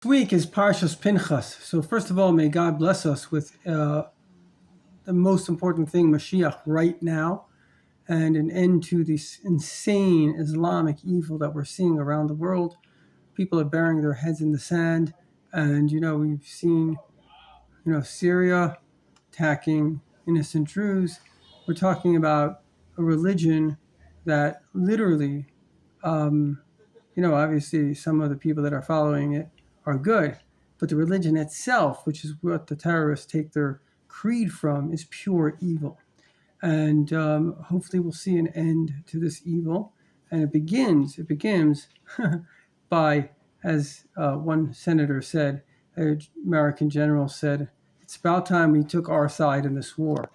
This week is Parshas Pinchas. So first of all, may God bless us with the most important thing, Mashiach, right now, and an end to this insane Islamic evil that we're seeing around the world. People are burying their heads in the sand, and we've seen Syria attacking innocent Jews. We're talking about a religion that literally obviously some of the people that are following it are good, but the religion itself, which is what the terrorists take their creed from, is pure evil. And hopefully we'll see an end to this evil. And it begins by, as one senator said, an American general said, it's about time we took our side in this war.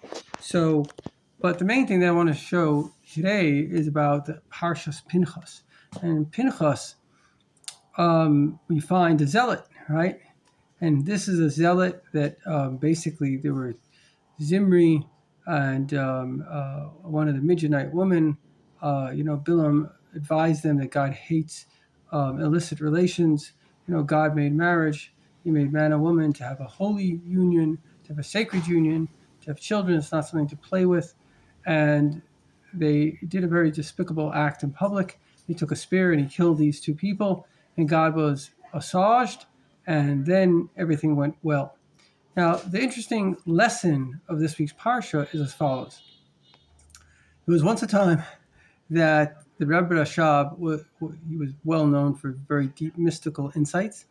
But the main thing that I want to show today is about the Parshas Pinchas. And in Pinchas, we find a zealot, right? And this is a zealot that basically there were Zimri and one of the Midianite women. Bilam advised them that God hates illicit relations. God made marriage. He made man and woman to have a holy union, to have a sacred union, to have children. It's not something to play with. And they did a very despicable act in public. He took a spear and he killed these two people, and God was assuaged, and then everything went well. Now, the interesting lesson of this week's Parsha is as follows. There was once a time that the Rebbe Rashab, he was well known for very deep mystical insights,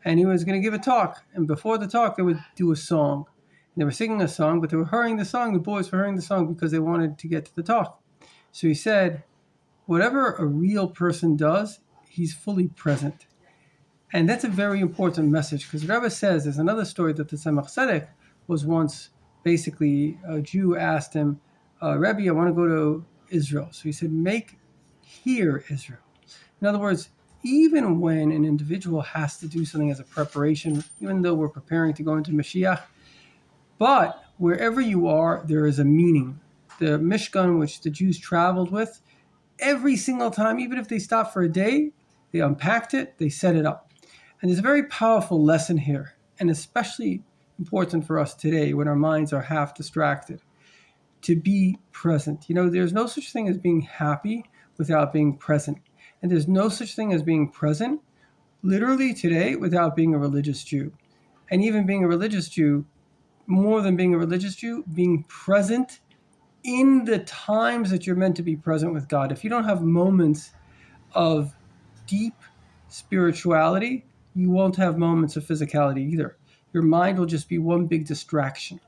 and he was going to give a talk. And before the talk, they would do a song. And they were singing a song, but they were hurrying the song. The boys were hurrying the song because they wanted to get to the talk. So he said, whatever a real person does, he's fully present. And that's a very important message, because the Rebbe says, there's another story that the Tzemach Tzedek was once, basically, a Jew asked him, Rebbe, I want to go to Israel. So he said, make here Israel. In other words, even when an individual has to do something as a preparation, even though we're preparing to go into Mashiach, but wherever you are, there is a meaning. The Mishkan, which the Jews traveled with, every single time, even if they stopped for a day, they unpacked it, they set it up. And there's a very powerful lesson here, and especially important for us today when our minds are half distracted, to be present. There's no such thing as being happy without being present. And there's no such thing as being present, literally today, without being a religious Jew. And even being a religious Jew, more than being a religious Jew, being present in the times that you're meant to be present with God. If you don't have moments of deep spirituality, you won't have moments of physicality either. Your mind will just be one big distraction.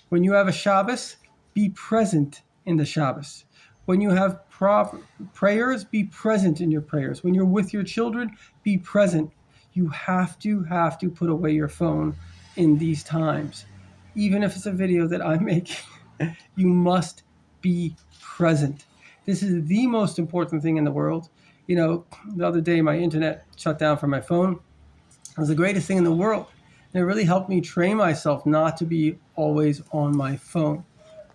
When you have a Shabbos, be present in the Shabbos. When you have prayers, be present in your prayers. When you're with your children, be present. You have to put away your phone in these times. Even if it's a video that I'm making, you must be present. This is the most important thing in the world. The other day my internet shut down from my phone. It was the greatest thing in the world. And it really helped me train myself not to be always on my phone.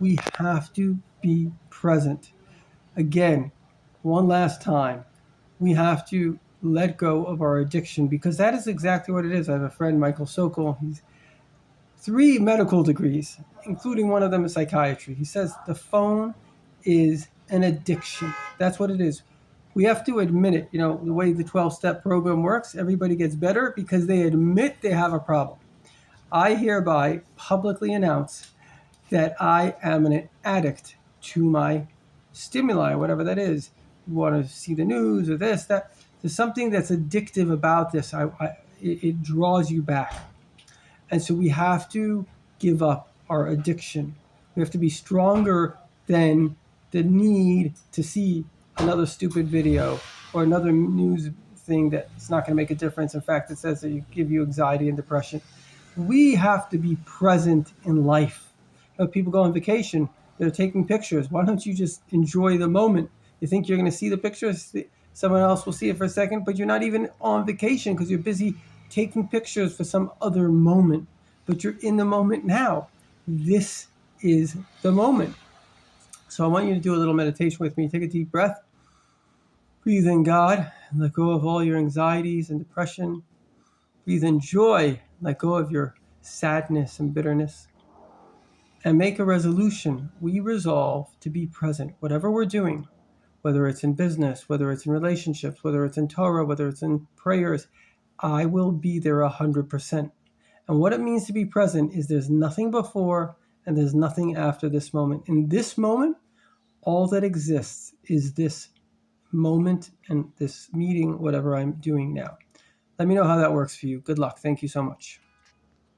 We have to be present. Again, one last time, we have to let go of our addiction, because that is exactly what it is. I have a friend, Michael Sokol. He's 3 medical degrees, including one of them in psychiatry. He says the phone is an addiction. That's what it is. We have to admit it. The way the 12-step program works, everybody gets better because they admit they have a problem. I hereby publicly announce that I am an addict to my stimuli, whatever that is. You want to see the news or this, that. There's something that's addictive about this. It draws you back. And so we have to give up our addiction. We have to be stronger than the need to see another stupid video or another news thing that's not going to make a difference. In fact, it says that it give you anxiety and depression. We have to be present in life. People go on vacation, they're taking pictures. Why don't you just enjoy the moment? You think you're going to see the pictures, someone else will see it for a second, but you're not even on vacation because you're busy taking pictures for some other moment. But you're in the moment now. This is the moment. So I want you to do a little meditation with me. Take a deep breath. Breathe in God and let go of all your anxieties and depression. Breathe in joy. Let go of your sadness and bitterness. And make a resolution. We resolve to be present, whatever we're doing, whether it's in business, whether it's in relationships, whether it's in Torah, whether it's in prayers. I will be there 100%. And what it means to be present is there's nothing before and there's nothing after this moment. In this moment, all that exists is this moment and this meeting, whatever I'm doing now. Let me know how that works for you. Good luck. Thank you so much.